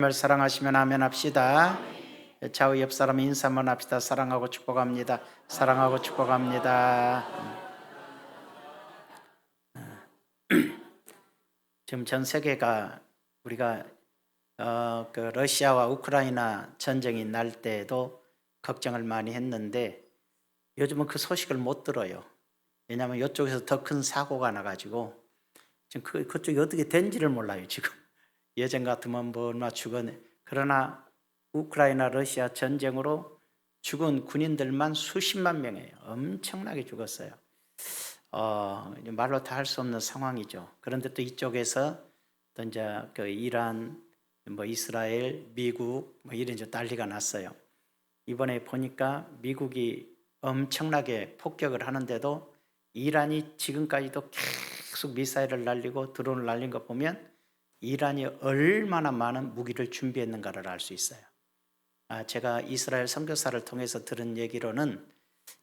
을 사랑하시면 아멘 합시다. 좌우 옆 사람 인사 한번 합시다. 사랑하고 축복합니다. 사랑하고 축복합니다. 지금 전 세계가 우리가 그 러시아와 우크라이나 전쟁이 날 때도 걱정을 많이 했는데 요즘은 그 소식을 못 들어요. 왜냐하면 이쪽에서 더 큰 사고가 나가지고 지금 그쪽이 어떻게 된지를 몰라요. 지금 예전 같으면 뭐 얼마 죽었네. 그러나 우크라이나 러시아 전쟁으로 죽은 군인들만 수십만 명이에요. 엄청나게 죽었어요. 말로 다 할 수 없는 상황이죠. 그런데 또 이쪽에서 또 이제 그 이란, 뭐 이스라엘, 미국 뭐 이런 이제 난리가 났어요. 이번에 보니까 미국이 엄청나게 폭격을 하는데도 이란이 지금까지도 계속 미사일을 날리고 드론을 날린 거 보면 이란이 얼마나 많은 무기를 준비했는가를 알 수 있어요. 제가 이스라엘 선교사를 통해서 들은 얘기로는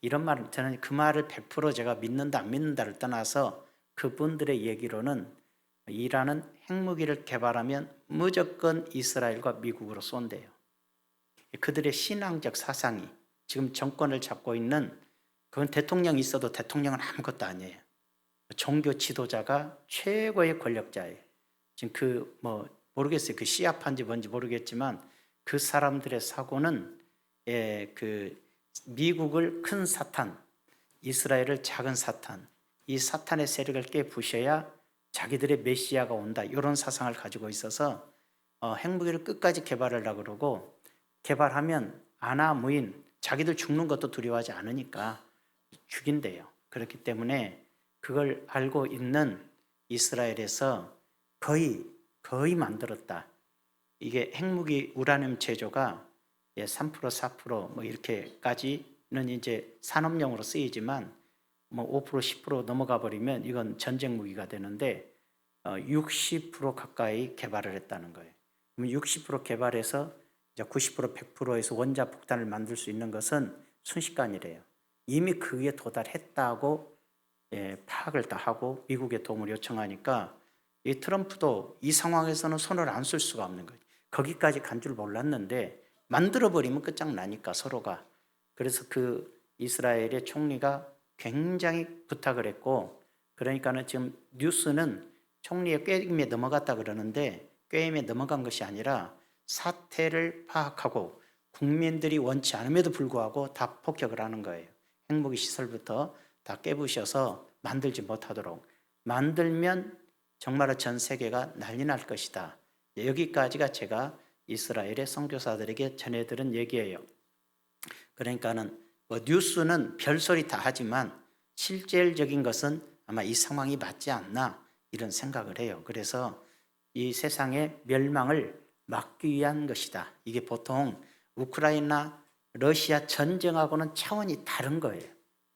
이런 말, 저는 그 말을 100% 제가 믿는다 안 믿는다를 떠나서 그분들의 얘기로는 이란은 핵무기를 개발하면 무조건 이스라엘과 미국으로 쏜대요. 그들의 신앙적 사상이 지금 정권을 잡고 있는, 그건 대통령이 있어도 대통령은 아무것도 아니에요. 종교 지도자가 최고의 권력자예요. 지금 모르겠어요. 그 시아파인지 뭔지 모르겠지만 그 사람들의 사고는 그 미국을 큰 사탄, 이스라엘을 작은 사탄, 이 사탄의 세력을 깨부셔야 자기들의 메시아가 온다, 이런 사상을 가지고 있어서 핵무기를 끝까지 개발하려고 그러고, 개발하면 아나무인, 자기들 죽는 것도 두려워하지 않으니까 죽인대요. 그렇기 때문에 그걸 알고 있는 이스라엘에서 거의 만들었다. 이게 핵무기 우라늄 제조가 3% 4% 뭐 이렇게까지는 이제 산업용으로 쓰이지만 뭐 5% 10% 넘어가 버리면 이건 전쟁 무기가 되는데 60% 가까이 개발을 했다는 거예요. 그럼 60% 개발해서 이제 90% 100%에서 원자 폭탄을 만들 수 있는 것은 순식간이래요. 이미 그에 도달했다고 파악을 다 하고 미국의 도움을 요청하니까 이 트럼프도 이 상황에서는 손을 안 쓸 수가 없는 거예요. 거기까지 간 줄 몰랐는데 만들어버리면 끝장나니까 서로가. 그래서 그 이스라엘의 총리가 굉장히 부탁을 했고, 그러니까는 지금 뉴스는 총리의 꾀임에 넘어갔다 그러는데 꾀임에 넘어간 것이 아니라 사태를 파악하고 국민들이 원치 않음에도 불구하고 다 폭격을 하는 거예요. 핵무기 시설부터 다 깨부셔서 만들지 못하도록 만들면 정말로 전 세계가 난리 날 것이다. 여기까지가 제가 이스라엘의 선교사들에게 전해들은 얘기예요. 그러니까는 뉴스는 별소리 다 하지만 실질적인 것은 아마 이 상황이 맞지 않나 이런 생각을 해요. 그래서 이 세상의 멸망을 막기 위한 것이다. 이게 보통 우크라이나 러시아 전쟁하고는 차원이 다른 거예요.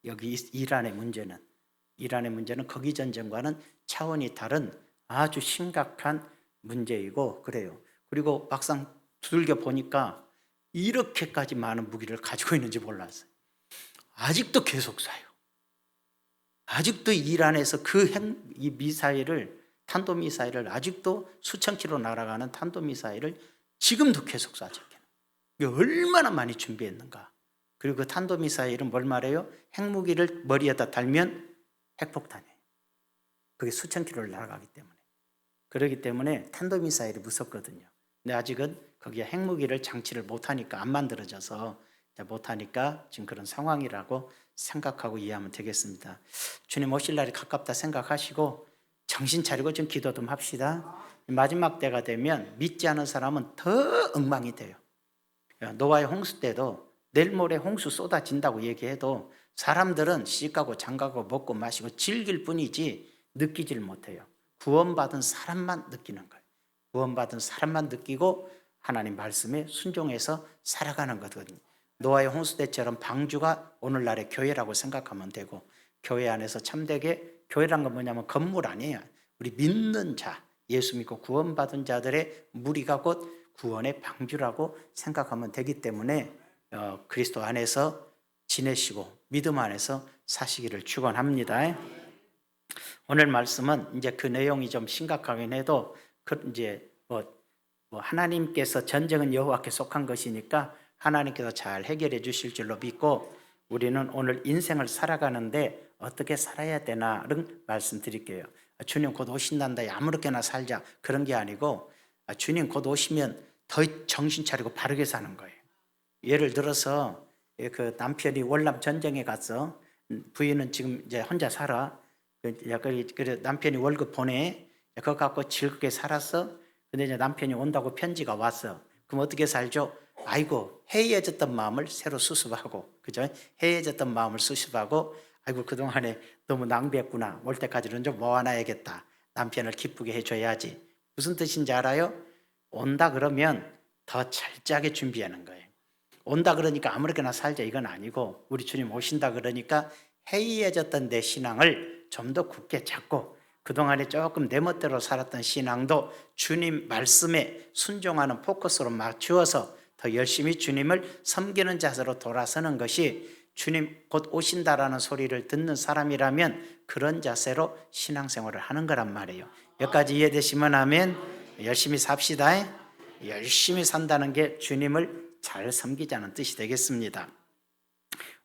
여기 이란의 문제는 거기 전쟁과는 차원이 다른 아주 심각한 문제이고 그래요. 그리고 막상 두들겨 보니까 이렇게까지 많은 무기를 가지고 있는지 몰랐어요. 아직도 계속 쏴요. 아직도 이란에서 이 미사일을, 탄도미사일을, 아직도 수천 킬로 날아가는 탄도미사일을 지금도 계속 쏴죠. 이게 얼마나 많이 준비했는가. 그리고 그 탄도미사일은 뭘 말해요? 핵무기를 머리에다 달면 핵폭탄이에요. 그게 수천 킬로를 날아가기 때문에. 그렇기 때문에 탄도미사일이 무섭거든요. 근데 아직은 거기에 핵무기를 장치를 못하니까, 안 만들어져서 못하니까 지금 그런 상황이라고 생각하고 이해하면 되겠습니다. 주님 오실 날이 가깝다 생각하시고 정신 차리고 좀 기도 좀 합시다. 마지막 때가 되면 믿지 않은 사람은 더 엉망이 돼요. 노아의 홍수 때도 내일 모레 홍수 쏟아진다고 얘기해도 사람들은 시집가고 장가고 먹고 마시고 즐길 뿐이지 느끼질 못해요. 구원받은 사람만 느끼는 거예요. 구원받은 사람만 느끼고 하나님 말씀에 순종해서 살아가는 거거든요. 노아의 홍수 때처럼 방주가 오늘날의 교회라고 생각하면 되고, 교회 안에서 참되게, 교회란 건 뭐냐면 건물 아니에요. 우리 믿는 자, 예수 믿고 구원받은 자들의 무리가 곧 구원의 방주라고 생각하면 되기 때문에 그리스도 안에서 지내시고 믿음 안에서 사시기를 축원합니다. 오늘 말씀은 이제 그 내용이 좀 심각하긴 해도 이제 뭐 하나님께서 전쟁은 여호와께 속한 것이니까 하나님께서 잘 해결해 주실 줄로 믿고 우리는 오늘 인생을 살아가는데 어떻게 살아야 되나를 말씀드릴게요. 주님 곧 오신단다 아무렇게나 살자 그런 게 아니고 주님 곧 오시면 더 정신 차리고 바르게 사는 거예요. 예를 들어서 그 남편이 월남 전쟁에 가서 부인은 지금 이제 혼자 살아. 그래 남편이 월급 보내. 그거 갖고 즐겁게 살았어. 근데 이제 남편이 온다고 편지가 왔어. 그럼 어떻게 살죠? 아이고 해이해졌던 마음을 새로 수습하고, 그죠? 해이해졌던 마음을 수습하고, 아이고 그동안에 너무 낭비했구나. 올 때까지는 좀 모아놔야겠다. 남편을 기쁘게 해줘야지. 무슨 뜻인지 알아요? 온다 그러면 더 철저하게 준비하는 거예요. 온다 그러니까 아무렇게나 살자 이건 아니고, 우리 주님 오신다 그러니까 해이해졌던 내 신앙을 좀 더 굳게 잡고, 그동안에 조금 내 멋대로 살았던 신앙도 주님 말씀에 순종하는 포커스로 맞추어서 더 열심히 주님을 섬기는 자세로 돌아서는 것이, 주님 곧 오신다라는 소리를 듣는 사람이라면 그런 자세로 신앙생활을 하는 거란 말이에요. 여기까지 이해되시면 아멘. 열심히 삽시다. 열심히 산다는 게 주님을 잘 섬기자는 뜻이 되겠습니다.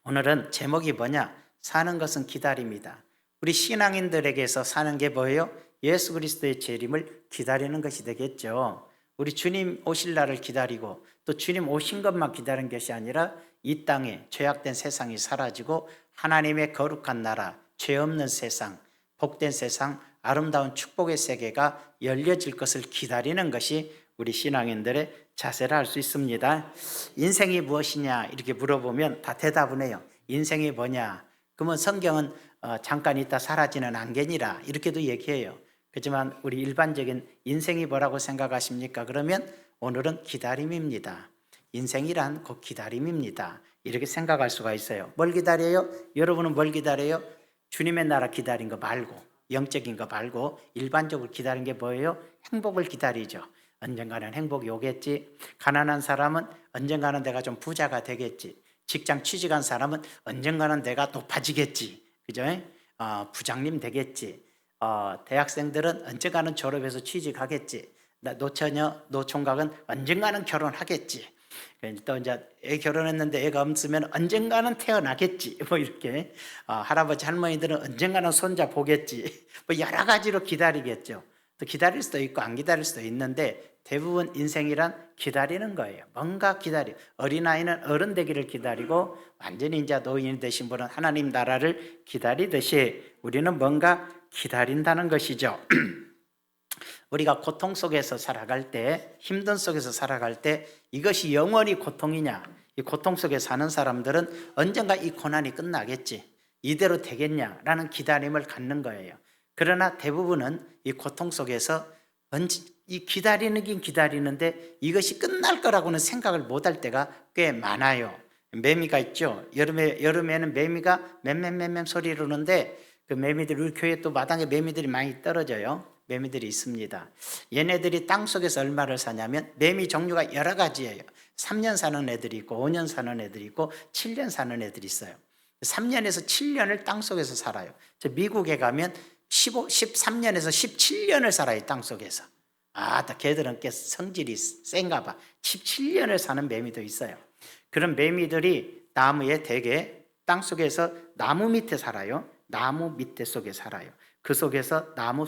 오늘은 제목이 뭐냐? 사는 것은 기다림이다. 우리 신앙인들에게서 사는 게 뭐예요? 예수 그리스도의 재림을 기다리는 것이 되겠죠. 우리 주님 오실 날을 기다리고 또 주님 오신 것만 기다리는 것이 아니라 이 땅에 죄악된 세상이 사라지고 하나님의 거룩한 나라, 죄 없는 세상, 복된 세상, 아름다운 축복의 세계가 열려질 것을 기다리는 것이 우리 신앙인들의 자세라 할 수 있습니다. 인생이 무엇이냐 이렇게 물어보면 다 대답은 해요. 인생이 뭐냐? 그러면 성경은 잠깐 있다 사라지는 안개니라 이렇게도 얘기해요. 그렇지만 우리 일반적인 인생이 뭐라고 생각하십니까? 그러면 오늘은 기다림입니다. 인생이란 곧 기다림입니다. 이렇게 생각할 수가 있어요. 뭘 기다려요? 여러분은 뭘 기다려요? 주님의 나라 기다린 거 말고, 영적인 거 말고 일반적으로 기다린 게 뭐예요? 행복을 기다리죠. 언젠가는 행복이 오겠지. 가난한 사람은 언젠가는 내가 좀 부자가 되겠지. 직장 취직한 사람은 언젠가는 내가 높아지겠지. 그죠? 부장님 되겠지. 대학생들은 언젠가는 졸업해서 취직하겠지. 노처녀, 노총각은 언젠가는 결혼하겠지. 또 이제 애 결혼했는데 애가 없으면 언젠가는 태어나겠지. 뭐 이렇게 할아버지 할머니들은 언젠가는 손자 보겠지. 뭐 여러 가지로 기다리겠죠. 또 기다릴 수도 있고 안 기다릴 수도 있는데 대부분 인생이란 기다리는 거예요. 뭔가 기다려. 어린아이는 어른 되기를 기다리고 완전히 이제 노인이 되신 분은 하나님 나라를 기다리듯이 우리는 뭔가 기다린다는 것이죠. 우리가 고통 속에서 살아갈 때, 힘든 속에서 살아갈 때 이것이 영원히 고통이냐? 이 고통 속에 사는 사람들은 언젠가 이 고난이 끝나겠지. 이대로 되겠냐라는 기다림을 갖는 거예요. 그러나 대부분은 이 고통 속에서 이 기다리긴 기다리는데 이것이 끝날 거라고는 생각을 못할 때가 꽤 많아요. 매미가 있죠. 여름에는 매미가 맴맴맴맴 소리를 하는데 그 매미들, 우리 교회 또 마당에 매미들이 많이 떨어져요. 매미들이 있습니다. 얘네들이 땅속에서 얼마를 사냐면 매미 종류가 여러 가지예요. 3년 사는 애들이 있고 5년 사는 애들이 있고 7년 사는 애들이 있어요. 3년에서 7년을 땅속에서 살아요. 저 미국에 가면 13년에서 17년을 살아요. 땅속에서. 걔들은 꽤 성질이 센가 봐. 17년을 사는 매미도 있어요. 그런 매미들이 나무에 대개 땅속에서 나무 밑에 살아요. 나무 밑에 속에 살아요. 그 속에서 나무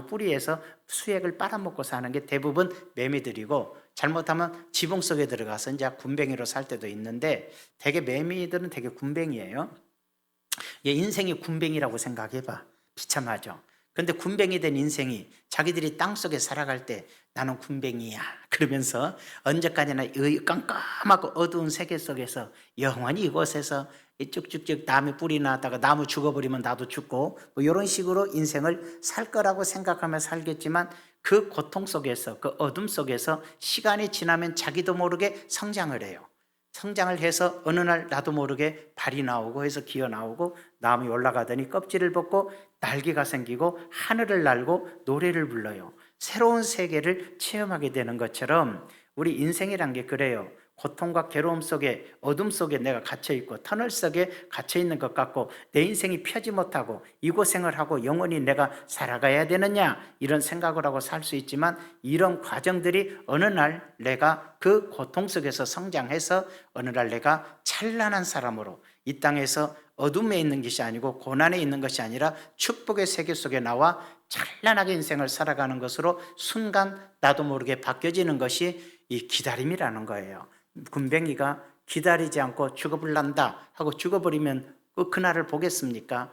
뿌리에서 수액을 빨아먹고 사는 게 대부분 매미들이고, 잘못하면 지붕 속에 들어가서 이제 군뱅이로 살 때도 있는데 대개 매미들은 되게 군뱅이에요. 인생이 군뱅이라고 생각해봐. 비참하죠. 그런데 군뱅이 된 인생이 자기들이 땅속에 살아갈 때 나는 군뱅이야 그러면서 언제까지나 이 깜깜하고 어두운 세계 속에서 영원히 이곳에서 쭉쭉쭉 나무 뿌리 나다가 나무 죽어버리면 나도 죽고 뭐 이런 식으로 인생을 살 거라고 생각하며 살겠지만, 그 고통 속에서, 그 어둠 속에서 시간이 지나면 자기도 모르게 성장을 해요. 성장을 해서 어느 날 나도 모르게 발이 나오고 해서 기어 나오고 나무에 올라가더니 껍질을 벗고 날개가 생기고 하늘을 날고 노래를 불러요. 새로운 세계를 체험하게 되는 것처럼 우리 인생이란 게 그래요. 고통과 괴로움 속에, 어둠 속에 내가 갇혀 있고 터널 속에 갇혀 있는 것 같고 내 인생이 펴지 못하고 이 고생을 하고 영원히 내가 살아가야 되느냐 이런 생각을 하고 살 수 있지만, 이런 과정들이 어느 날 내가 그 고통 속에서 성장해서 어느 날 내가 찬란한 사람으로 이 땅에서 어둠에 있는 것이 아니고 고난에 있는 것이 아니라 축복의 세계 속에 나와 찬란하게 인생을 살아가는 것으로 순간 나도 모르게 바뀌어지는 것이 이 기다림이라는 거예요. 군뱅이가 기다리지 않고 죽어버린다 하고 죽어버리면 그날을 보겠습니까?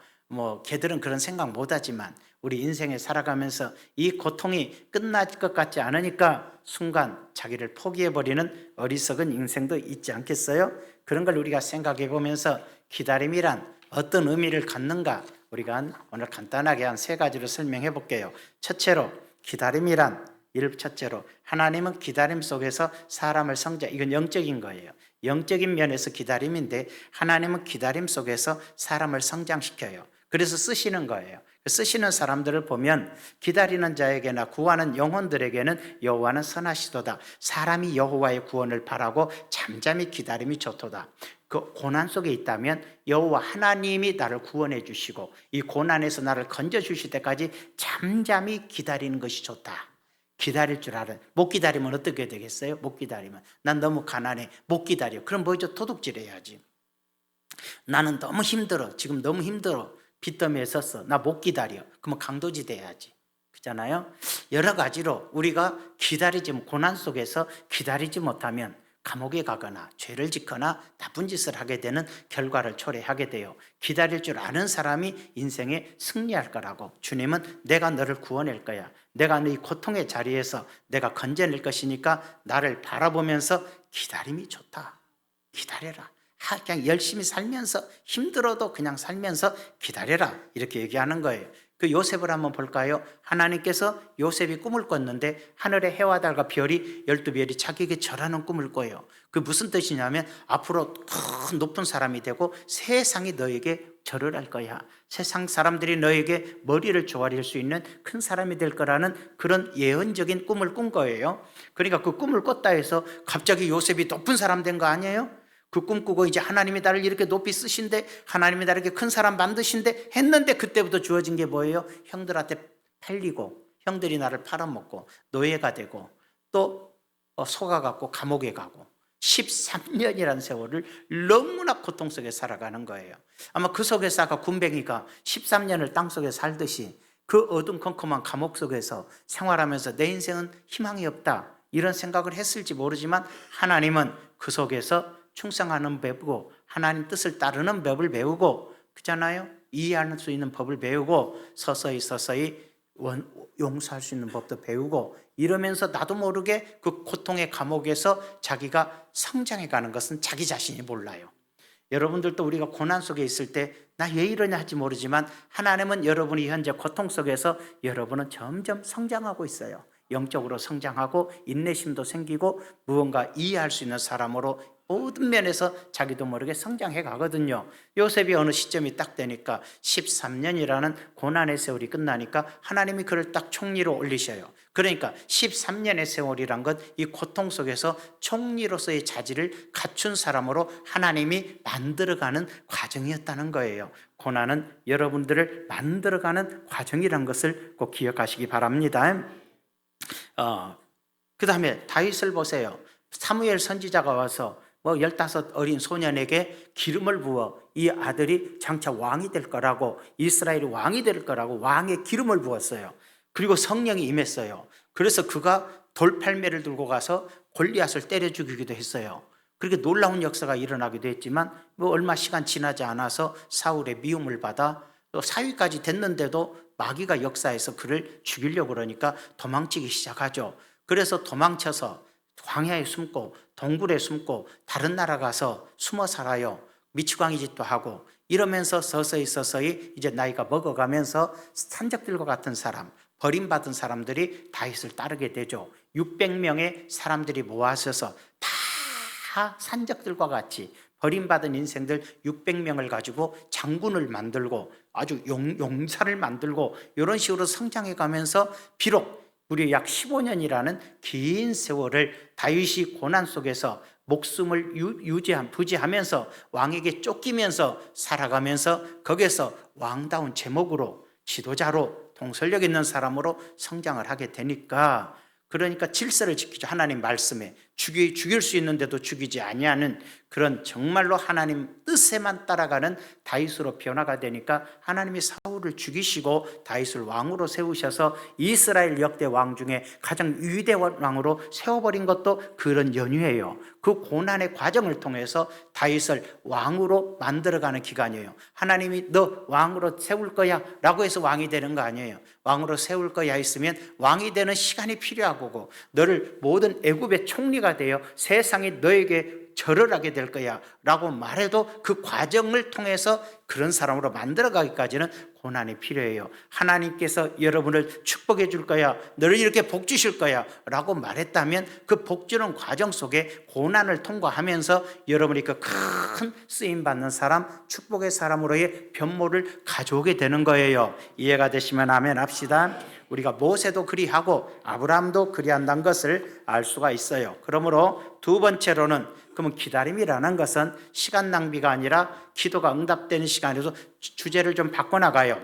걔들은 그런 생각 못하지만 우리 인생에 살아가면서 이 고통이 끝날 것 같지 않으니까 순간 자기를 포기해버리는 어리석은 인생도 있지 않겠어요? 그런 걸 우리가 생각해 보면서 기다림이란 어떤 의미를 갖는가, 우리가 오늘 간단하게 한 3가지로 설명해 볼게요. 첫째로 기다림이란, 첫째로 하나님은 기다림 속에서 사람을 이건 영적인 거예요. 영적인 면에서 기다림인데 하나님은 기다림 속에서 사람을 성장시켜요. 그래서 쓰시는 거예요. 쓰시는 사람들을 보면 기다리는 자에게나 구하는 영혼들에게는 여호와는 선하시도다. 사람이 여호와의 구원을 바라고 잠잠히 기다림이 좋도다. 그 고난 속에 있다면 여호와 하나님이 나를 구원해 주시고 이 고난에서 나를 건져 주실 때까지 잠잠히 기다리는 것이 좋다. 기다릴 줄 알아요. 못 기다리면 어떻게 되겠어요? 못 기다리면 난 너무 가난해, 못 기다려. 그럼 뭐죠? 도둑질 해야지. 나는 너무 힘들어, 지금 너무 힘들어, 빚더미에 섰어, 나 못 기다려. 그러면 강도지 돼야지. 그렇잖아요. 여러 가지로 우리가 고난 속에서 기다리지 못하면 감옥에 가거나 죄를 짓거나 나쁜 짓을 하게 되는 결과를 초래하게 돼요. 기다릴 줄 아는 사람이 인생에 승리할 거라고. 주님은 내가 너를 구원할 거야, 내가 네 고통의 자리에서 내가 건져낼 것이니까 나를 바라보면서 기다림이 좋다. 기다려라. 그냥 열심히 살면서 힘들어도 그냥 살면서 기다려라, 이렇게 얘기하는 거예요. 그 요셉을 한번 볼까요? 하나님께서 요셉이 꿈을 꿨는데 하늘의 해와 달과 별이 12별이 자기에게 절하는 꿈을 꿔요. 그 무슨 뜻이냐면 앞으로 큰 높은 사람이 되고 세상이 너에게 절을 할 거야. 세상 사람들이 너에게 머리를 조아릴 수 있는 큰 사람이 될 거라는 그런 예언적인 꿈을 꾼 거예요. 그러니까 그 꿈을 꿨다 해서 갑자기 요셉이 높은 사람 된 거 아니에요? 그 꿈꾸고 이제 하나님이 나를 이렇게 높이 쓰신데, 하나님이 나를 이렇게 큰 사람 만드신데 했는데, 그때부터 주어진 게 뭐예요? 형들한테 팔리고 형들이 나를 팔아먹고 노예가 되고 또 속아갖고 감옥에 가고 13년이라는 세월을 너무나 고통 속에 살아가는 거예요. 아마 그 속에서 아까 군뱅이가 13년을 땅속에 살듯이 그 어둠컴컴한 감옥 속에서 생활하면서 내 인생은 희망이 없다 이런 생각을 했을지 모르지만, 하나님은 그 속에서 충성하는 법이고 하나님 뜻을 따르는 법을 배우고, 그렇잖아요. 이해할 수 있는 법을 배우고 서서히 용서할 수 있는 법도 배우고, 이러면서 나도 모르게 그 고통의 감옥에서 자기가 성장해 가는 것은 자기 자신이 몰라요. 여러분들도 우리가 고난 속에 있을 때 나 왜 이러냐 할지 모르지만 하나님은 여러분이 현재 고통 속에서 여러분은 점점 성장하고 있어요. 영적으로 성장하고 인내심도 생기고 무언가 이해할 수 있는 사람으로 모든 면에서 자기도 모르게 성장해 가거든요. 요셉이 어느 시점이 딱 되니까 13년이라는 고난의 세월이 끝나니까 하나님이 그를 딱 총리로 올리셔요. 그러니까 13년의 세월이란 것, 이 고통 속에서 총리로서의 자질을 갖춘 사람으로 하나님이 만들어가는 과정이었다는 거예요. 고난은 여러분들을 만들어가는 과정이란 것을 꼭 기억하시기 바랍니다. 그 다음에 다윗을 보세요. 사무엘 선지자가 와서 15 어린 소년에게 기름을 부어 이 아들이 장차 왕이 될 거라고, 이스라엘이 왕이 될 거라고 왕의 기름을 부었어요. 그리고 성령이 임했어요. 그래서 그가 돌팔매를 들고 가서 골리앗을 때려 죽이기도 했어요. 그렇게 놀라운 역사가 일어나기도 했지만 얼마 시간 지나지 않아서 사울의 미움을 받아 또 사위까지 됐는데도 마귀가 역사해서 그를 죽이려고 그러니까 도망치기 시작하죠. 그래서 도망쳐서 광야에 숨고 동굴에 숨고 다른 나라 가서 숨어 살아요. 미치광이 짓도 하고 이러면서 서서히 이제 나이가 먹어가면서 산적들과 같은 사람, 버림받은 사람들이 다윗을 따르게 되죠. 600명의 사람들이 모아져서 다 산적들과 같이 버림받은 인생들 600명을 가지고 장군을 만들고 아주 용사를 만들고 이런 식으로 성장해 가면서 비록 무려 약 15년이라는 긴 세월을 다윗이 고난 속에서 목숨을 부지하면서 왕에게 쫓기면서 살아가면서 거기에서 왕다운 제목으로 지도자로 통솔력 있는 사람으로 성장을 하게 되니까, 그러니까 질서를 지키죠. 하나님 말씀에 죽일 수 있는데도 죽이지 아니하는 그런 정말로 하나님 뜻에만 따라가는 다윗으로 변화가 되니까 하나님이 사울을 죽이시고 다윗을 왕으로 세우셔서 이스라엘 역대 왕 중에 가장 위대한 왕으로 세워버린 것도 그런 연유예요. 그 고난의 과정을 통해서 다윗을 왕으로 만들어가는 기간이에요. 하나님이 너 왕으로 세울 거야 라고 해서 왕이 되는 거 아니에요. 왕으로 세울 거야 했으면 왕이 되는 시간이 필요하고, 너를 모든 애굽의 총리가 되어 세상이 너에게 절을 하게 될 거야 라고 말해도 그 과정을 통해서 그런 사람으로 만들어가기까지는 고난이 필요해요. 하나님께서 여러분을 축복해 줄 거야, 너를 이렇게 복 주실 거야 라고 말했다면 그 복 주는 과정 속에 고난을 통과하면서 여러분이 그 큰 쓰임받는 사람, 축복의 사람으로의 변모를 가져오게 되는 거예요. 이해가 되시면 아멘 합시다. 우리가 모세도 그리하고 아브라함도 그리한다는 것을 알 수가 있어요. 그러므로 두 번째로는, 그러면 기다림이라는 것은 시간 낭비가 아니라 기도가 응답되는 시간에서 주제를 좀 바꿔나가요.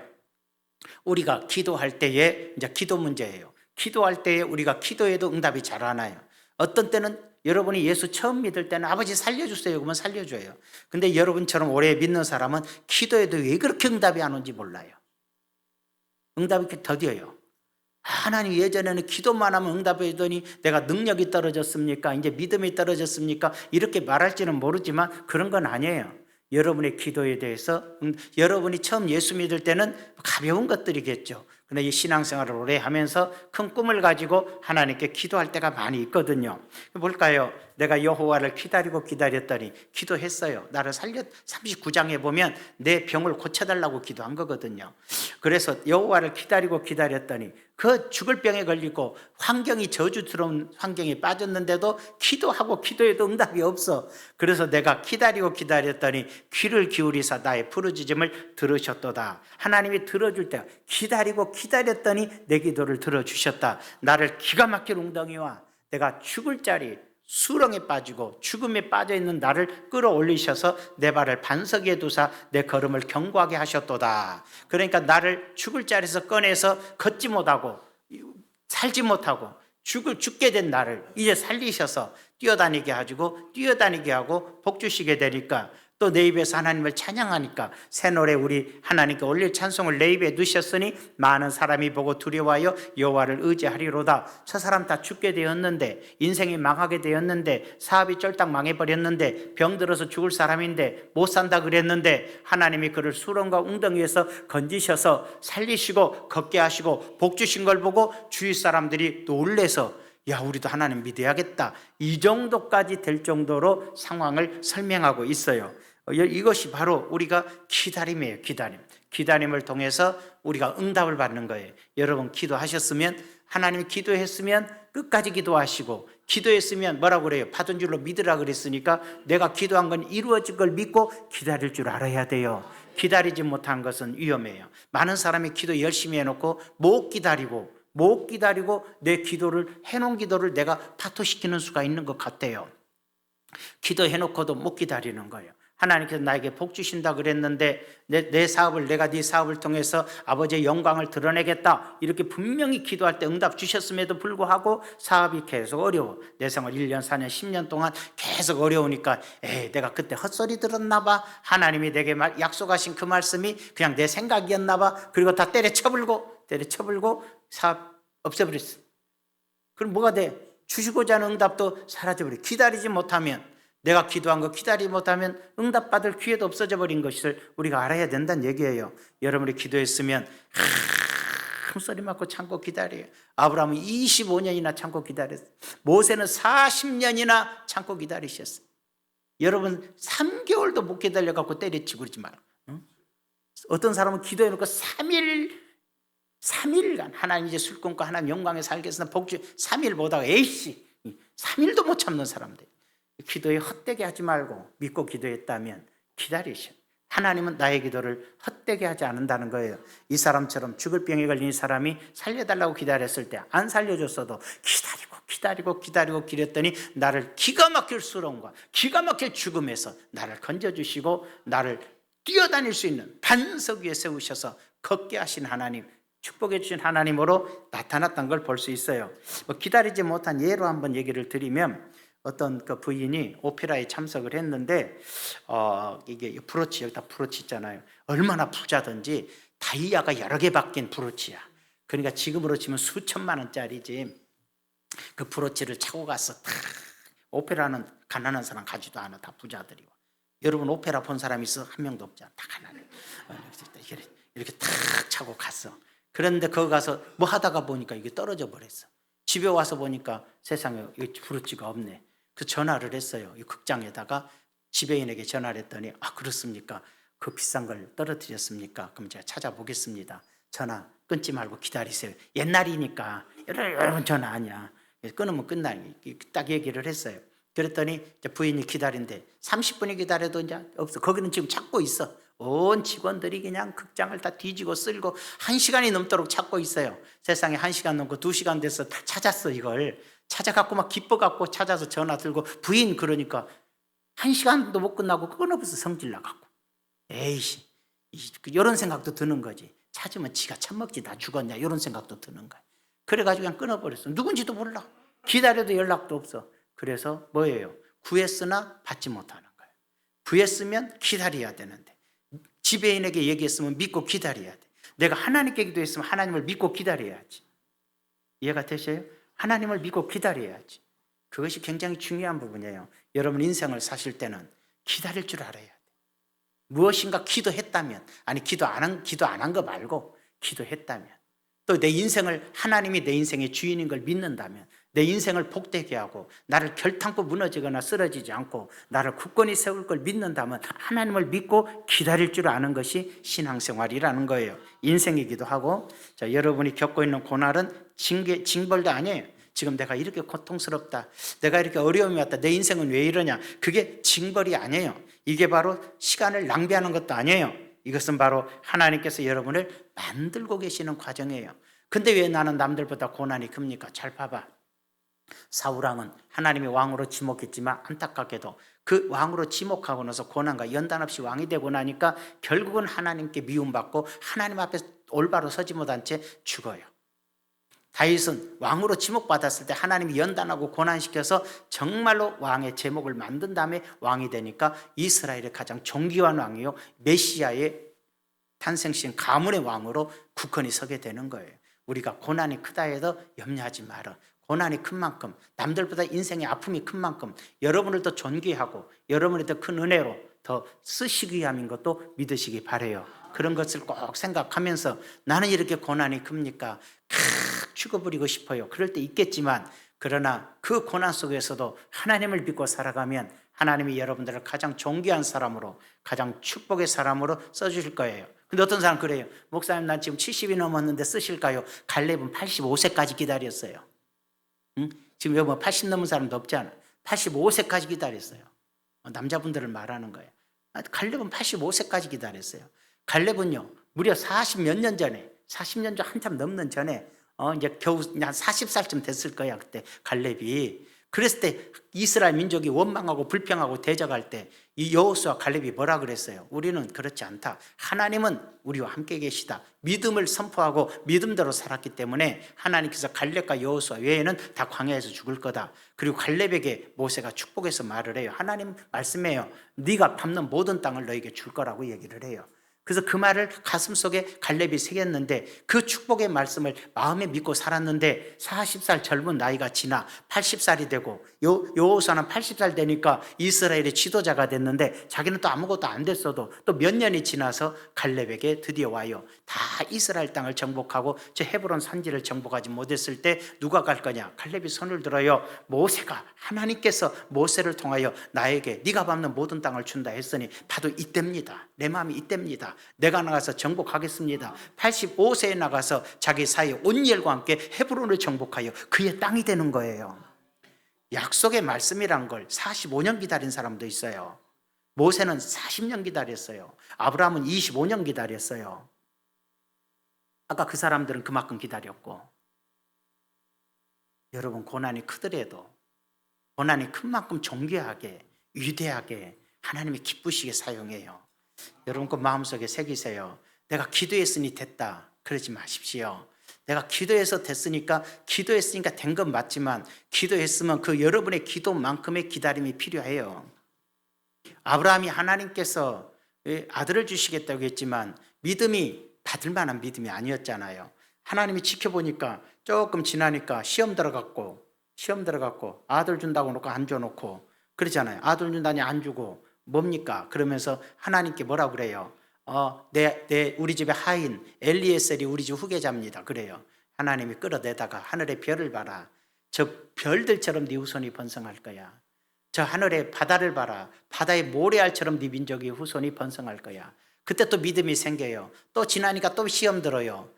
우리가 기도할 때에, 이제 기도 문제예요. 기도할 때에 우리가 기도해도 응답이 잘 안 와요. 어떤 때는 여러분이 예수 처음 믿을 때는 아버지 살려주세요 그러면 살려줘요. 근데 여러분처럼 오래 믿는 사람은 기도해도 왜 그렇게 응답이 안 오는지 몰라요. 응답이 이렇게 더뎌요. 하나님 예전에는 기도만 하면 응답해 주더니 내가 능력이 떨어졌습니까? 이제 믿음이 떨어졌습니까? 이렇게 말할지는 모르지만 그런 건 아니에요. 여러분의 기도에 대해서, 여러분이 처음 예수 믿을 때는 가벼운 것들이겠죠. 근데 이 신앙생활을 오래 하면서 큰 꿈을 가지고 하나님께 기도할 때가 많이 있거든요. 뭘까요? 내가 여호와를 기다렸더니 기도했어요. 나를 39장에 보면 내 병을 고쳐달라고 기도한 거거든요. 그래서 여호와를 기다렸더니 그 죽을 병에 걸리고 환경이 저주스러운 환경에 빠졌는데도 기도해도 응답이 없어. 그래서 내가 기다렸더니 귀를 기울이사 나의 부르짖음을 들으셨도다. 하나님이 들어줄 때 기다렸더니 내 기도를 들어주셨다. 나를 기가 막힐 웅덩이와 내가 죽을 자리 수렁에 빠지고 죽음에 빠져있는 나를 끌어올리셔서 내 발을 반석 위에 두사 내 걸음을 견고하게 하셨도다. 그러니까 나를 죽을 자리에서 꺼내서 걷지 못하고 살지 못하고 죽게 된 나를 이제 살리셔서 뛰어다니게 하고 복 주시게 되니까, 또 내 입에서 하나님을 찬양하니까 새 노래 우리 하나님께 올릴 찬송을 내 입에 넣으셨으니 많은 사람이 보고 두려워하여 여호와를 의지하리로다. 저 사람 다 죽게 되었는데, 인생이 망하게 되었는데, 사업이 쫄딱 망해버렸는데, 병들어서 죽을 사람인데, 못 산다 그랬는데 하나님이 그를 수렁과 웅덩이에서 건지셔서 살리시고 걷게 하시고 복 주신 걸 보고 주위 사람들이 놀래서 야, 우리도 하나님 믿어야겠다, 이 정도까지 될 정도로 상황을 설명하고 있어요. 이것이 바로 우리가 기다림이에요. 기다림을 통해서 우리가 응답을 받는 거예요. 여러분 기도하셨으면, 하나님이 기도했으면 끝까지 기도하시고, 기도했으면 뭐라고 그래요? 받은 줄로 믿으라 그랬으니까 내가 기도한 건 이루어질 걸 믿고 기다릴 줄 알아야 돼요. 기다리지 못한 것은 위험해요. 많은 사람이 기도 열심히 해놓고 못 기다리고 내 기도를, 해놓은 기도를 내가 파토시키는 수가 있는 것 같아요. 기도해놓고도 못 기다리는 거예요. 하나님께서 나에게 복 주신다 그랬는데 내 사업을, 내가 네 사업을 통해서 아버지의 영광을 드러내겠다, 이렇게 분명히 기도할 때 응답 주셨음에도 불구하고 사업이 계속 어려워. 내 생활 1년, 4년, 10년 동안 계속 어려우니까 내가 그때 헛소리 들었나 봐, 하나님이 내게 약속하신 그 말씀이 그냥 내 생각이었나 봐. 그리고 다 때려쳐불고 사업 없애버렸어. 그럼 뭐가 돼? 주시고자 하는 응답도 사라져버려. 기다리지 못하면, 내가 기도한 거 기다리지 못하면 응답받을 기회도 없어져 버린 것을 우리가 알아야 된다는 얘기예요. 여러분이 기도했으면 소리 맞고 참고 기다려요. 아브라함은 25년이나 참고 기다렸어요. 모세는 40년이나 참고 기다리셨어요. 여러분 3개월도 못 기다려갖고 때려치고 그러지 마라. 어떤 사람은 기도해놓고 3일간 하나님 이제 술 끊고 하나님 영광에 살겠으나 복주 3일 보다가 3일도 못 참는 사람들. 기도에 헛되게 하지 말고 믿고 기도했다면 기다리셔. 하나님은 나의 기도를 헛되게 하지 않는다는 거예요. 이 사람처럼 죽을 병에 걸린 이 사람이 살려달라고 기다렸을 때 안 살려줬어도 기다리고 기랬더니 나를 기가 막힐 수렁과 기가 막힐 죽음에서 나를 건져주시고 나를 뛰어다닐 수 있는 반석 위에 세우셔서 걷게 하신 하나님, 축복해 주신 하나님으로 나타났던 걸 볼 수 있어요. 기다리지 못한 예로 한번 얘기를 드리면, 어떤 그 부인이 오페라에 참석을 했는데 이게 브로치, 여기다 브로치 있잖아요. 얼마나 부자든지 다이아가 여러 개 박힌 브로치야. 그러니까 지금으로 치면 수천만 원짜리지. 그 브로치를 차고 가서 탁, 오페라는 가난한 사람 가지도 않아. 다 부자들이고. 여러분 오페라 본 사람 있어? 한 명도 없잖아. 다 가난해. 이렇게 탁 차고 갔어. 그런데 거기 가서 뭐 하다가 보니까 이게 떨어져 버렸어. 집에 와서 보니까 세상에 브로치가 없네. 그 전화를 했어요. 이 극장에다가 지배인에게 전화를 했더니, 아 그렇습니까? 그 비싼 걸 떨어뜨렸습니까? 그럼 제가 찾아보겠습니다. 전화 끊지 말고 기다리세요. 옛날이니까 여러분 전화 아니야. 끊으면 끝나니 딱 얘기를 했어요. 그랬더니 이제 부인이 기다린대. 30분이 기다려도 이제 없어. 거기는 지금 찾고 있어. 온 직원들이 그냥 극장을 다 뒤지고 쓸고 1시간이 넘도록 찾고 있어요. 세상에 1시간 넘고 2시간 돼서 다 찾았어. 이걸 찾아갖고 막 기뻐갖고 찾아서 전화 들고, 부인 그러니까 1시간도 못 끝나고 끊어버려서 성질 나갖고, 에이씨 이런 생각도 드는 거지. 찾으면 지가 처먹지 다 죽었냐 이런 생각도 드는 거야. 그래가지고 그냥 끊어버렸어. 누군지도 몰라. 기다려도 연락도 없어. 그래서 뭐예요? 구했으나 받지 못하는 거예요. 구했으면 기다려야 되는데, 지배인에게 얘기했으면 믿고 기다려야 돼. 내가 하나님께 기도했으면 하나님을 믿고 기다려야지. 이해가 되세요? 하나님을 믿고 기다려야지. 그것이 굉장히 중요한 부분이에요. 여러분 인생을 사실 때는 기다릴 줄 알아야 돼. 무엇인가 기도했다면, 아니 기도 안 한 거 말고 기도했다면, 또 내 인생을, 하나님이 내 인생의 주인인 걸 믿는다면, 내 인생을 복되게 하고 나를 결탄코 무너지거나 쓰러지지 않고 나를 굳건히 세울 걸 믿는다면 하나님을 믿고 기다릴 줄 아는 것이 신앙생활이라는 거예요. 인생이기도 하고. 자, 여러분이 겪고 있는 고난은 징벌도 아니에요. 지금 내가 이렇게 고통스럽다, 내가 이렇게 어려움이 왔다, 내 인생은 왜 이러냐, 그게 징벌이 아니에요. 이게 바로 시간을 낭비하는 것도 아니에요. 이것은 바로 하나님께서 여러분을 만들고 계시는 과정이에요. 근데 왜 나는 남들보다 고난이 큽니까? 잘 봐봐. 사울왕은 하나님의 왕으로 지목했지만 안타깝게도 그 왕으로 지목하고 나서 고난과 연단 없이 왕이 되고 나니까 결국은 하나님께 미움받고 하나님 앞에 올바로 서지 못한 채 죽어요. 다윗은 왕으로 지목받았을 때 하나님이 연단하고 고난시켜서 정말로 왕의 제목을 만든 다음에 왕이 되니까 이스라엘의 가장 존귀한 왕이요, 메시아의 탄생신 가문의 왕으로 굳건히 서게 되는 거예요. 우리가 고난이 크다 해도 염려하지 마라. 고난이 큰 만큼, 남들보다 인생의 아픔이 큰 만큼 여러분을 더 존귀하고 여러분을 더 큰 은혜로 더 쓰시기 위함인 것도 믿으시기 바라요. 그런 것을 꼭 생각하면서, 나는 이렇게 고난이 큽니까? 죽어버리고 싶어요. 그럴 때 있겠지만, 그러나 그 고난 속에서도 하나님을 믿고 살아가면 하나님이 여러분들을 가장 존귀한 사람으로, 가장 축복의 사람으로 써주실 거예요. 근데 어떤 사람 그래요. 목사님 난 지금 70이 넘었는데 쓰실까요? 갈렙은 85세까지 기다렸어요. 응? 지금 여기 80 넘은 사람도 없잖아. 85세까지 기다렸어요. 남자분들을 말하는 거예요. 갈렙은 85세까지 기다렸어요. 갈렙은요, 무려 40 몇 년 전에, 40년 전 한참 넘는 전에, 이제 겨우 한 40살쯤 됐을 거야, 그때 갈렙이. 그랬을 때 이스라엘 민족이 원망하고 불평하고 대적할 때 이 여호수아 갈렙이 뭐라 그랬어요? 우리는 그렇지 않다. 하나님은 우리와 함께 계시다. 믿음을 선포하고 믿음대로 살았기 때문에 하나님께서 갈렙과 여호수아 외에는 다 광야에서 죽을 거다. 그리고 갈렙에게 모세가 축복해서 말을 해요. 하나님 말씀해요. 네가 밟는 모든 땅을 너에게 줄 거라고 얘기를 해요. 그래서 그 말을 가슴속에 갈렙이 새겼는데, 그 축복의 말씀을 마음에 믿고 살았는데 40살 젊은 나이가 지나 80살이 되고, 여호수아는 80살 되니까 이스라엘의 지도자가 됐는데, 자기는 또 아무것도 안 됐어도 또 몇 년이 지나서 갈렙에게 드디어 와요. 다 이스라엘 땅을 정복하고 저 헤브론 산지를 정복하지 못했을 때 누가 갈 거냐? 갈렙이 손을 들어요. 모세가, 하나님께서 모세를 통하여 나에게 네가 밟는 모든 땅을 준다 했으니 바로 이때입니다. 내 마음이 이때입니다. 내가 나가서 정복하겠습니다. 85세에 나가서 자기 사이 온열과 함께 헤브론을 정복하여 그의 땅이 되는 거예요. 약속의 말씀이란 걸 45년 기다린 사람도 있어요. 모세는 40년 기다렸어요. 아브라함은 25년 기다렸어요. 아까 그 사람들은 그만큼 기다렸고, 여러분 고난이 크더라도 고난이 큰 만큼 존귀하게 위대하게 하나님이 기쁘시게 사용해요. 여러분 그 마음속에 새기세요. 내가 기도했으니 됐다 그러지 마십시오. 내가 기도해서 됐으니까 된 건 맞지만 기도했으면 그 여러분의 기도만큼의 기다림이 필요해요. 아브라함이 하나님께서 아들을 주시겠다고 했지만 믿음이 받을 만한 믿음이 아니었잖아요. 하나님이 지켜보니까 조금 지나니까 시험 들어갔고 아들 준다고 놓고 안 줘놓고 그러잖아요. 아들 준다니 안 주고 뭡니까? 그러면서 하나님께 뭐라고 그래요? 우리 집의 하인 엘리에셀이 우리 집 후계자입니다. 그래요. 하나님이 끌어내다가 하늘의 별을 봐라. 저 별들처럼 네 후손이 번성할 거야. 저 하늘의 바다를 봐라. 바다의 모래알처럼 네 민족의 후손이 번성할 거야. 그때 또 믿음이 생겨요. 또 지나니까 또 시험 들어요.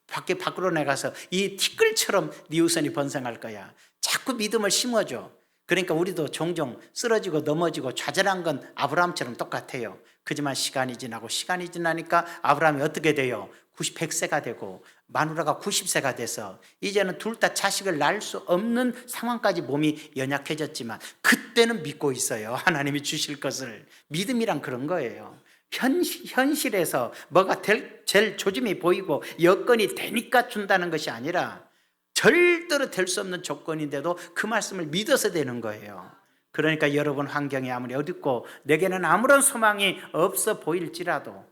밖으로 나가서 이 티끌처럼 네 후손이 번성할 거야. 자꾸 믿음을 심어줘. 그러니까 우리도 종종 쓰러지고 넘어지고 좌절한 건 아브라함처럼 똑같아요. 그지만 시간이 지나니까 아브라함이 어떻게 돼요? 100세가 되고 마누라가 90세가 돼서 이제는 둘 다 자식을 낳을 수 없는 상황까지 몸이 연약해졌지만 그때는 믿고 있어요. 하나님이 주실 것을. 믿음이란 그런 거예요. 현실에서 뭐가 제일 조짐이 보이고 여건이 되니까 준다는 것이 아니라 절대로 될 수 없는 조건인데도 그 말씀을 믿어서 되는 거예요. 그러니까 여러분 환경이 아무리 어둡고 내게는 아무런 소망이 없어 보일지라도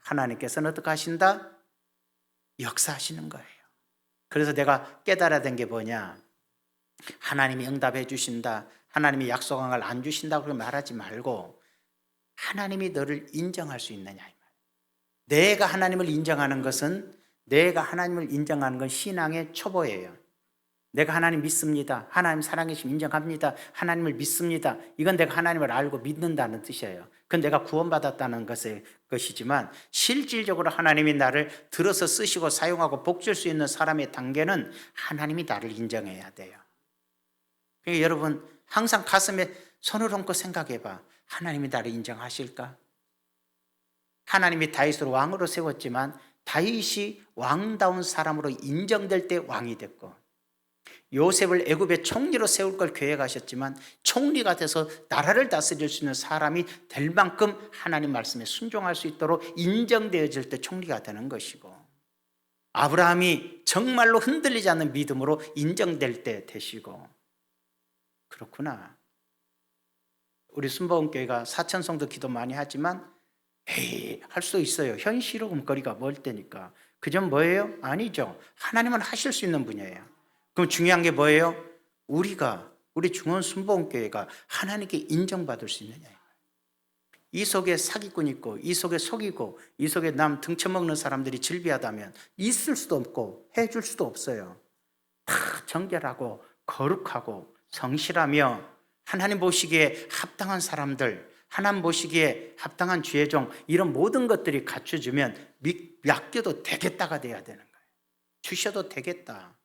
하나님께서는 어떻게 하신다? 역사하시는 거예요. 그래서 내가 깨달아야 된 게 뭐냐? 하나님이 응답해 주신다, 하나님이 약속한 걸 안 주신다고 말하지 말고 하나님이 너를 인정할 수 있느냐 이 말이에요. 내가 하나님을 인정하는 건 신앙의 초보예요. 내가 하나님 믿습니다. 하나님 살아계심 인정합니다. 하나님을 믿습니다. 이건 내가 하나님을 알고 믿는다는 뜻이에요. 그건 내가 구원받았다는 것이지만 실질적으로 하나님이 나를 들어서 쓰시고 사용하고 복줄 수 있는 사람의 단계는 하나님이 나를 인정해야 돼요. 그러니까 여러분 항상 가슴에 손을 얹고 생각해봐. 하나님이 나를 인정하실까? 하나님이 다윗을 왕으로 세웠지만 다윗이 왕다운 사람으로 인정될 때 왕이 됐고, 요셉을 애굽의 총리로 세울 걸 계획하셨지만 총리가 돼서 나라를 다스릴 수 있는 사람이 될 만큼 하나님 말씀에 순종할 수 있도록 인정되어질 때 총리가 되는 것이고, 아브라함이 정말로 흔들리지 않는 믿음으로 인정될 때 되시고. 그렇구나. 우리 순복음교회가 사천성도 기도 많이 하지만 할 수 있어요. 현실하고 거리가 멀 때니까. 그 점 뭐예요? 아니죠. 하나님은 하실 수 있는 분야예요. 그럼 중요한 게 뭐예요? 우리 중원 순복음교회가 하나님께 인정받을 수 있느냐. 이 속에 사기꾼 있고 이 속에 속이고 이 속에 남 등쳐먹는 사람들이 질비하다면 있을 수도 없고 해줄 수도 없어요. 다 정결하고 거룩하고 성실하며 하나님 보시기에 합당한 사람들, 하나님 보시기에 합당한 주의종, 이런 모든 것들이 갖춰주면 맡겨도 되겠다가 돼야 되는 거예요. 주셔도 되겠다.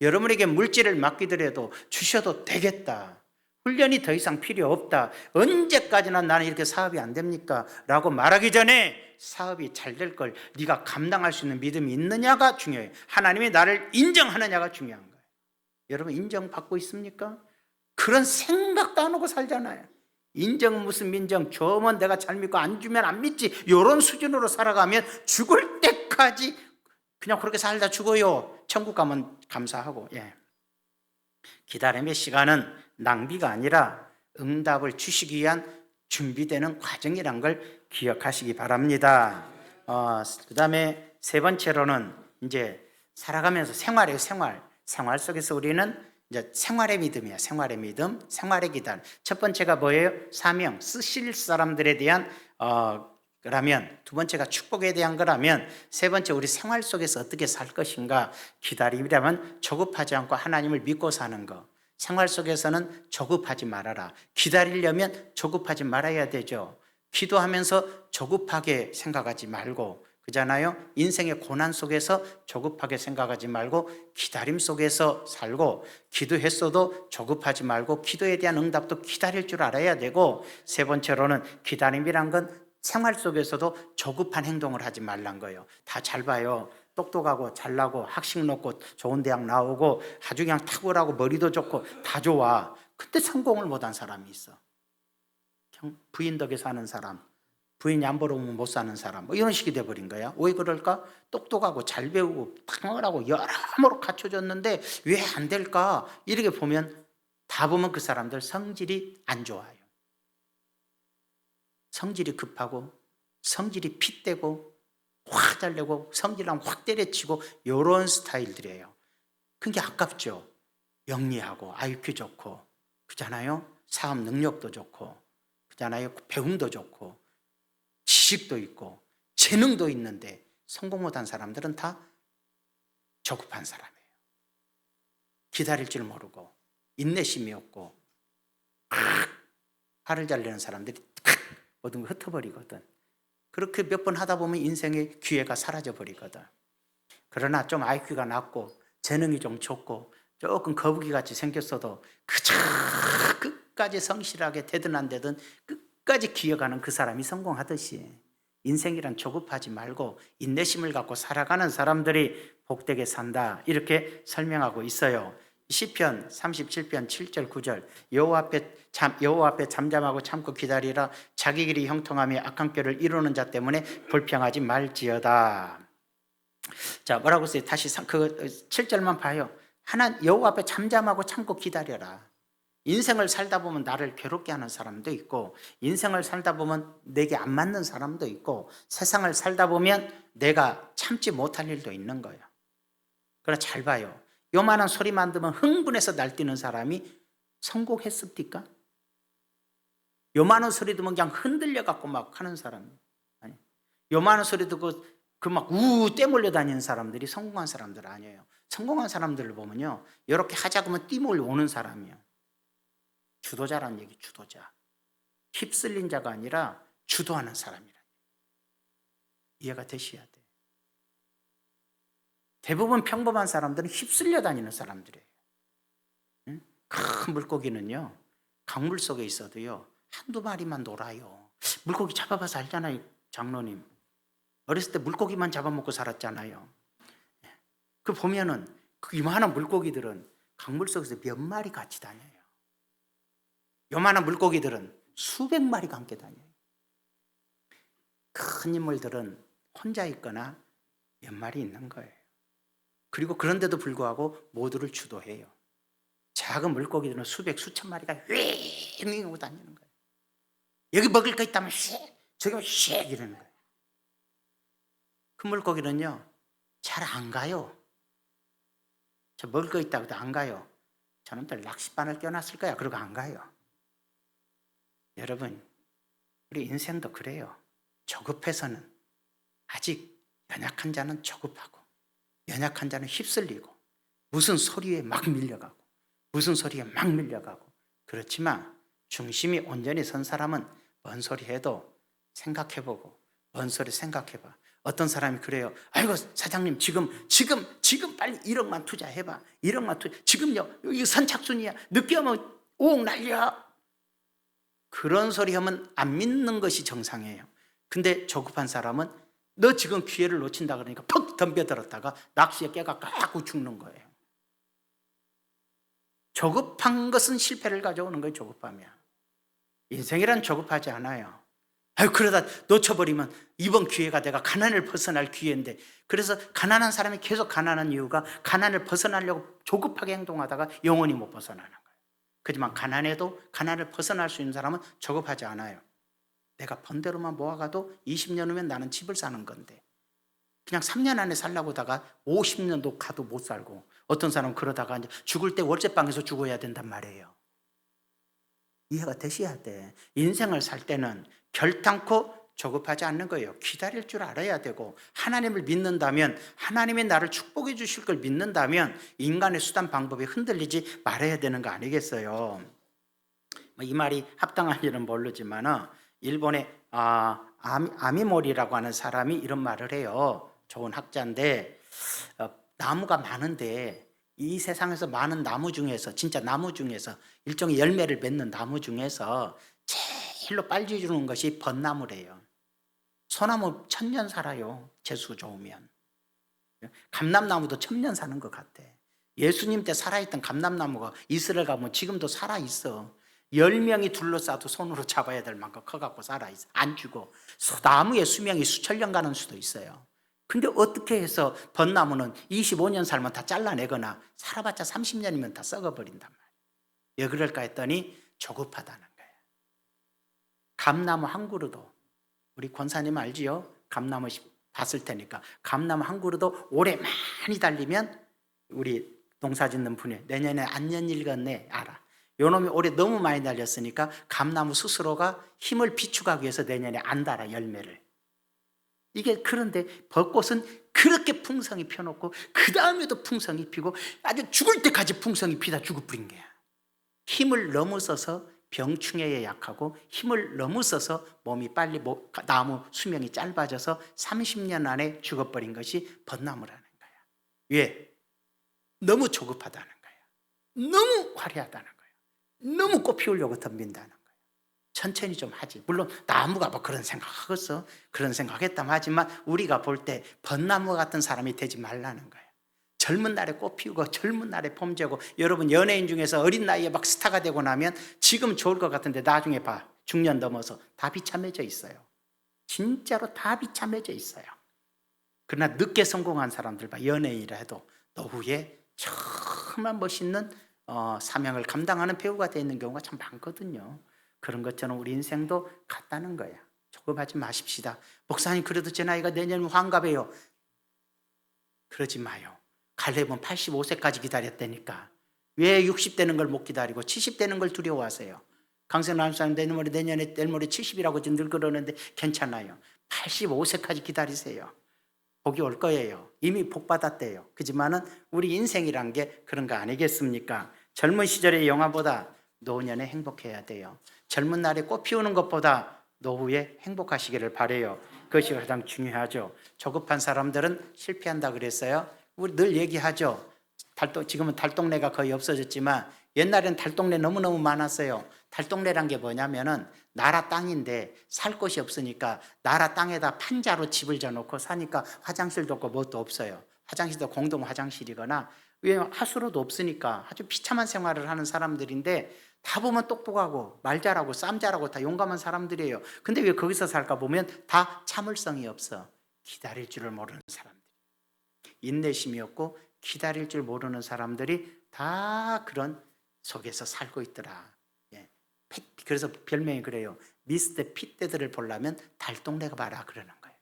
여러분에게 물질을 맡기더라도 주셔도 되겠다. 훈련이 더 이상 필요 없다. 언제까지나 나는 이렇게 사업이 안 됩니까? 라고 말하기 전에 사업이 잘 될 걸 네가 감당할 수 있는 믿음이 있느냐가 중요해요. 하나님이 나를 인정하느냐가 중요한 거예요. 여러분 인정받고 있습니까? 그런 생각도 안 하고 살잖아요. 인정 무슨 민정, 주면 내가 잘 믿고 안 주면 안 믿지, 이런 수준으로 살아가면 죽을 때까지 그냥 그렇게 살다 죽어요. 천국 가면 감사하고. 기다림의 시간은 낭비가 아니라 응답을 주시기 위한 준비되는 과정이란 걸 기억하시기 바랍니다. 그 다음에 세 번째로는 이제 살아가면서 생활이에요. 생활 속에서 우리는 이제 생활의 믿음이야. 생활의 믿음, 생활의 기단. 첫 번째가 뭐예요? 사명, 쓰실 사람들에 대한 그러면 두 번째가 축복에 대한 거라면 세 번째 우리 생활 속에서 어떻게 살 것인가. 기다림이라면 조급하지 않고 하나님을 믿고 사는 거. 생활 속에서는 조급하지 말아라. 기다리려면 조급하지 말아야 되죠. 기도하면서 조급하게 생각하지 말고 그잖아요. 인생의 고난 속에서 조급하게 생각하지 말고 기다림 속에서 살고, 기도했어도 조급하지 말고 기도에 대한 응답도 기다릴 줄 알아야 되고, 세 번째로는 기다림이란 건 생활 속에서도 조급한 행동을 하지 말란 거예요. 다 잘 봐요. 똑똑하고 잘나고 학식 높고 좋은 대학 나오고 아주 그냥 탁월하고 머리도 좋고 다 좋아. 근데 성공을 못한 사람이 있어. 그냥 부인 덕에 사는 사람, 부인이 안 벌어오면 못 사는 사람, 뭐 이런 식이 돼버린 거야. 왜 그럴까? 똑똑하고 잘 배우고 탁월하고 여러모로 갖춰졌는데 왜 안 될까? 이렇게 보면 다 보면 그 사람들 성질이 안 좋아요. 성질이 급하고 성질이 핏대고 확 잘내고 성질랑 확 때려치고 이런 스타일들이에요. 그게 아깝죠. 영리하고 IQ 좋고 그잖아요. 사업 능력도 좋고 그잖아요. 배움도 좋고 지식도 있고 재능도 있는데 성공 못한 사람들은 다 조급한 사람이에요. 기다릴 줄 모르고 인내심이 없고 화를 잘 내는 사람들이 모든 걸 흩어버리거든. 그렇게 몇 번 하다 보면 인생의 기회가 사라져버리거든. 그러나 좀 IQ가 낮고 재능이 좀 좋고 조금 거북이같이 생겼어도 그저 끝까지 성실하게 되든 안 되든 끝까지 기어가는 그 사람이 성공하듯이 인생이란 조급하지 말고 인내심을 갖고 살아가는 사람들이 복되게 산다, 이렇게 설명하고 있어요. 시편 37편 7절 9절 여호와 앞에 잠잠하고 참고 기다리라. 자기 길이 형통하며 악한 꾀를 이루는 자 때문에 불평하지 말지어다. 자, 뭐라고 써요? 다시 그 7절만 봐요. 여호와 앞에 잠잠하고 참고 기다려라. 인생을 살다 보면 나를 괴롭게 하는 사람도 있고, 인생을 살다 보면 내게 안 맞는 사람도 있고, 세상을 살다 보면 내가 참지 못할 일도 있는 거예요. 그러나 잘 봐요. 요만한 소리만 들으면 흥분해서 날뛰는 사람이 성공했습니까? 요만한 소리 들으면 그냥 흔들려 갖고 막 하는 사람이, 아니, 요만한 소리 듣고 그 막 떼몰려 다니는 사람들이 성공한 사람들 아니에요. 성공한 사람들을 보면요, 이렇게 하자 그러면 띠몰려 오는 사람이에요. 주도자라는 얘기, 주도자. 휩쓸린 자가 아니라 주도하는 사람이라. 이해가 되셔야 돼. 대부분 평범한 사람들은 휩쓸려 다니는 사람들이에요. 응? 큰 물고기는요, 강물 속에 있어도요, 한두 마리만 놀아요. 물고기 잡아봐서 알잖아요, 장로님. 어렸을 때 물고기만 잡아먹고 살았잖아요. 그 보면은 그 이만한 물고기들은 강물 속에서 몇 마리 같이 다녀요. 요만한 물고기들은 수백 마리가 함께 다녀요. 큰 인물들은 혼자 있거나 몇 마리 있는 거예요. 그리고 그런데도 불구하고 모두를 주도해요. 작은 물고기들은 수백 수천 마리가 윙 하고 다니는 거예요. 여기 먹을 거 있다면 씩, 저기 씩 이러는 거예요. 큰 물고기는요, 잘 안 가요. 저 먹을 거 있다고 해도 안 가요. 저놈들 낚싯바늘 껴놨을 거야. 그러고 안 가요. 여러분, 우리 인생도 그래요. 조급해서는, 아직 연약한 자는 조급하고 연약한 자는 휩쓸리고 무슨 소리에 막 밀려가고 무슨 소리에 막 밀려가고, 그렇지만 중심이 온전히 선 사람은 뭔 소리 해도 생각해보고, 뭔 소리 생각해봐. 어떤 사람이 그래요. 아이고 사장님 지금 빨리 1억만 투자해봐. 1억만 지금요, 이거 선착순이야. 늦게 오면 5억 날려. 그런 소리 하면 안 믿는 것이 정상이에요. 근데 조급한 사람은 너 지금 기회를 놓친다 그러니까 퍽 덤벼들었다가 낚시에 깨가 깎고 죽는 거예요. 조급한 것은 실패를 가져오는 거예요. 조급하면. 인생이란 조급하지 않아요. 그러다 놓쳐버리면 이번 기회가 내가 가난을 벗어날 기회인데, 그래서 가난한 사람이 계속 가난한 이유가 가난을 벗어나려고 조급하게 행동하다가 영원히 못 벗어나는 거예요. 하지만 가난해도 가난을 벗어날 수 있는 사람은 조급하지 않아요. 내가 번 대로만 모아가도 20년 후면 나는 집을 사는 건데 그냥 3년 안에 살라고 하다가 50년도 가도 못 살고, 어떤 사람은 그러다가 이제 죽을 때 월세방에서 죽어야 된단 말이에요. 이해가 되셔야 돼. 인생을 살 때는 결단코 조급하지 않는 거예요. 기다릴 줄 알아야 되고, 하나님을 믿는다면, 하나님이 나를 축복해 주실 걸 믿는다면 인간의 수단 방법에 흔들리지 말아야 되는 거 아니겠어요? 이 말이 합당한지는 모르지만 일본의 아미몰이라고 하는 사람이 이런 말을 해요. 좋은 학자인데 나무가 많은데 이 세상에서 많은 나무 중에서, 진짜 나무 중에서, 일종의 열매를 맺는 나무 중에서 제일로 빨리 주는 것이 벚나무래요. 소나무 1000년 살아요, 재수 좋으면. 감람나무도 1000년 사는 것 같아. 예수님 때 살아있던 감람나무가 이스라엘 가면 지금도 살아있어. 10명이 둘러싸도 손으로 잡아야 될 만큼 커갖고 살아있어. 안 죽어. 나무의 수명이 수천 년 가는 수도 있어요. 근데 어떻게 해서 벚나무는 25년 살면 다 잘라내거나 살아봤자 30년이면 다 썩어버린단 말이에요. 왜 그럴까 했더니 조급하다는 거예요. 감나무 한 그루도, 우리 권사님 알지요? 감나무 봤을 테니까. 감나무 한 그루도 오래 많이 달리면 우리 농사 짓는 분이 내년에 안년 일겠네 알아. 요놈이 올해 너무 많이 달렸으니까 감나무 스스로가 힘을 비축하기 위해서 내년에 안 달아, 열매를. 이게 그런데 벚꽃은 그렇게 풍성히 펴놓고 그 다음에도 풍성히 피고 아주 죽을 때까지 풍성히 피다 죽어버린 거야. 힘을 너무 써서 병충해에 약하고 힘을 너무 써서 몸이 빨리 나무 수명이 짧아져서 30년 안에 죽어버린 것이 벚나무라는 거야. 왜? 너무 조급하다는 거야. 너무 화려하다는 거야. 너무 꽃 피우려고 덤빈다는 거야. 천천히 좀 하지. 물론 나무가 뭐 그런 생각하겠어. 그런 생각했다면 하지만 우리가 볼 때 벚나무 같은 사람이 되지 말라는 거야. 젊은 날에 꽃 피우고 젊은 날에 폼재고, 여러분 연예인 중에서 어린 나이에 막 스타가 되고 나면 지금 좋을 것 같은데 나중에 봐, 중년 넘어서 다 비참해져 있어요. 진짜로 다 비참해져 있어요. 그러나 늦게 성공한 사람들 봐, 연예인이라 해도 노후에 정말 멋있는 사명을 감당하는 배우가 되어 있는 경우가 참 많거든요. 그런 것처럼 우리 인생도 같다는 거야. 조급하지 마십시다. 목사님 그래도 제 나이가 내년 환갑이에요. 그러지 마요. 갈렙은 85세까지 기다렸다니까. 왜 60 되는 걸 못 기다리고 70 되는 걸 두려워하세요? 강세남 사람 내년에 내일 모레 70이라고 늘 그러는데 괜찮아요. 85세까지 기다리세요. 복이 올 거예요. 이미 복 받았대요. 그지만은 우리 인생이란 게 그런 거 아니겠습니까? 젊은 시절의 영화보다 노년에 행복해야 돼요. 젊은 날에 꽃 피우는 것보다 노후에 행복하시기를 바라요. 그것이 가장 중요하죠. 조급한 사람들은 실패한다 그랬어요. 우리 늘 얘기하죠. 지금은 달동네가 거의 없어졌지만 옛날엔 달동네 너무너무 많았어요. 달동네란 게 뭐냐면은 나라 땅인데 살 곳이 없으니까 나라 땅에다 판자로 집을 져놓고 사니까 화장실도 없고 뭣도 없어요. 화장실도 공동 화장실이거나, 왜 하수로도 없으니까 아주 비참한 생활을 하는 사람들인데 다 보면 똑똑하고 말 잘하고 쌈 잘하고 다 용감한 사람들이에요. 근데 왜 거기서 살까 보면 다 참을성이 없어. 기다릴 줄을 모르는 사람들, 인내심이 없고 기다릴 줄 모르는 사람들이 다 그런 속에서 살고 있더라. 그래서 별명이 그래요. 미스터 핏대들을 보려면 달동네가 봐라 그러는 거예요.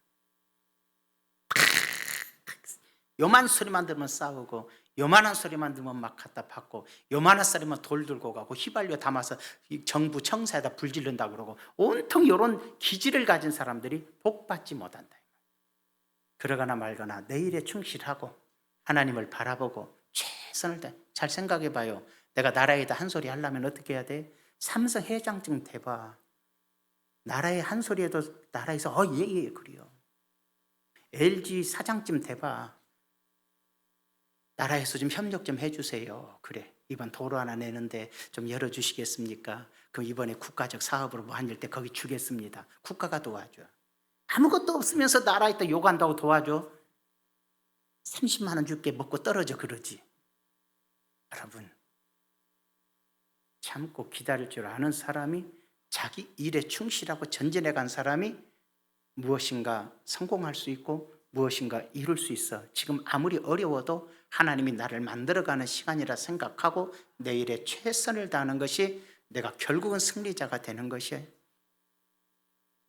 요만 소리만 들으면 싸우고, 요만한 소리만 들으면 막 갖다 받고, 요만한 소리만 돌 들고 가고 휘발유 담아서 정부 청사에다 불 지른다 그러고, 온통 이런 기질을 가진 사람들이 복받지 못한다. 그러거나 말거나 내일에 충실하고 하나님을 바라보고 최선을 다해. 잘 생각해 봐요. 내가 나라에다 한 소리 하려면 어떻게 해야 돼? 삼성 회장쯤 돼봐. 나라에 한 소리에도 나라에서 예 그래요. LG 사장쯤 돼봐. 나라에서 좀 협력 좀 해주세요. 그래, 이번 도로 하나 내는데 좀 열어주시겠습니까? 그럼 이번에 국가적 사업으로 뭐 한일 때 거기 주겠습니다. 국가가 도와줘. 아무것도 없으면서 나라에다 욕한다고 도와줘? 30만 원 줄게 먹고 떨어져 그러지. 여러분, 참고 기다릴 줄 아는 사람이, 자기 일에 충실하고 전진해 간 사람이 무엇인가 성공할 수 있고 무엇인가 이룰 수 있어. 지금 아무리 어려워도 하나님이 나를 만들어가는 시간이라 생각하고 내일에 최선을 다하는 것이 내가 결국은 승리자가 되는 것이에요.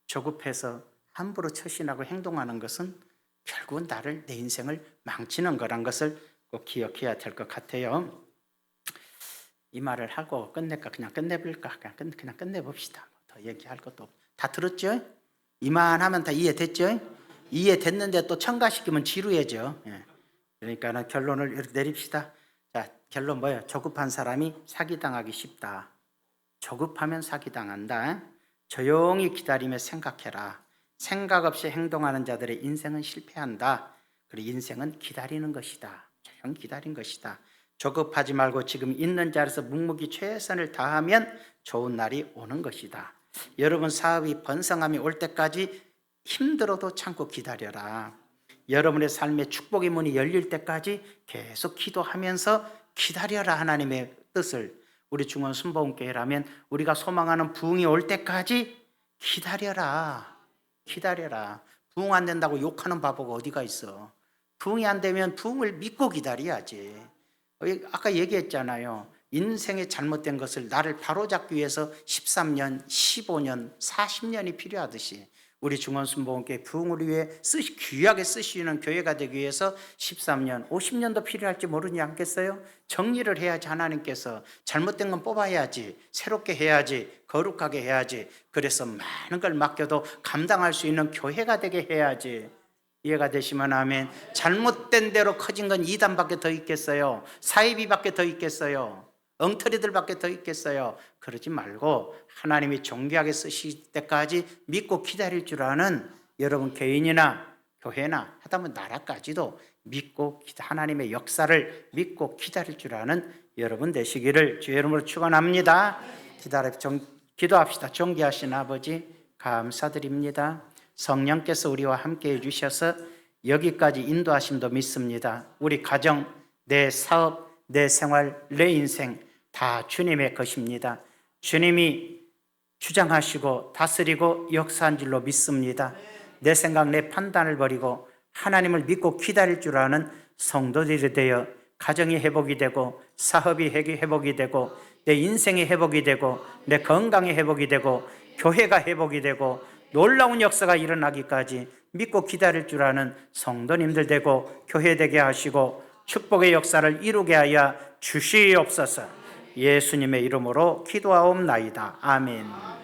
조급해서 함부로 처신하고 행동하는 것은 결국은 내 인생을 망치는 거란 것을 꼭 기억해야 될 것 같아요. 이 말을 하고 끝낼까? 그냥 끝내볼까? 그냥 끝내봅시다. 더 얘기할 것도 없고. 다 들었죠? 이만하면 다 이해됐죠? 이해됐는데 또 첨가시키면 지루해져. 그러니까 결론을 이렇게 내립시다. 자, 결론 뭐예요? 조급한 사람이 사기당하기 쉽다. 조급하면 사기당한다. 조용히 기다리며 생각해라. 생각 없이 행동하는 자들의 인생은 실패한다. 그리고 인생은 기다리는 것이다. 조용히 기다린 것이다. 조급하지 말고 지금 있는 자리에서 묵묵히 최선을 다하면 좋은 날이 오는 것이다. 여러분 사업이 번성함이 올 때까지 힘들어도 참고 기다려라. 여러분의 삶의 축복의 문이 열릴 때까지 계속 기도하면서 기다려라. 하나님의 뜻을. 우리 중원 순복음교회라면 우리가 소망하는 부흥이 올 때까지 기다려라. 기다려라. 부흥 안 된다고 욕하는 바보가 어디가 있어. 부흥이 안 되면 부흥을 믿고 기다려야지. 아까 얘기했잖아요. 인생의 잘못된 것을 나를 바로잡기 위해서 13년, 15년, 40년이 필요하듯이 우리 중원순복음교회 부흥을 위해 귀하게 쓰시는 교회가 되기 위해서 13년, 50년도 필요할지 모르지 않겠어요? 정리를 해야지. 하나님께서 잘못된 건 뽑아야지, 새롭게 해야지, 거룩하게 해야지. 그래서 많은 걸 맡겨도 감당할 수 있는 교회가 되게 해야지. 이해가 되시면 아멘. 잘못된 대로 커진 건 이단밖에 더 있겠어요? 사이비밖에 더 있겠어요? 엉터리들밖에 더 있겠어요? 그러지 말고 하나님이 존귀하게 쓰실 때까지 믿고 기다릴 줄 아는 여러분 개인이나 교회나 하다못해 나라까지도 믿고 하나님의 역사를 믿고 기다릴 줄 아는 여러분 되시기를 주의 이름으로 축원합니다. 기도합시다. 존귀하신 아버지 감사드립니다. 성령께서 우리와 함께 해주셔서 여기까지 인도하심도 믿습니다. 우리 가정, 내 사업, 내 생활, 내 인생 다 주님의 것입니다. 주님이 주장하시고 다스리고 역사한 줄로 믿습니다. 내 생각, 내 판단을 버리고 하나님을 믿고 기다릴 줄 아는 성도들이 되어 가정이 회복이 되고 사업이 회복이 되고 내 인생이 회복이 되고 내 건강이 회복이 되고 교회가 회복이 되고 놀라운 역사가 일어나기까지 믿고 기다릴 줄 아는 성도님들 되고 교회 되게 하시고 축복의 역사를 이루게 하여 주시옵소서. 예수님의 이름으로 기도하옵나이다. 아멘.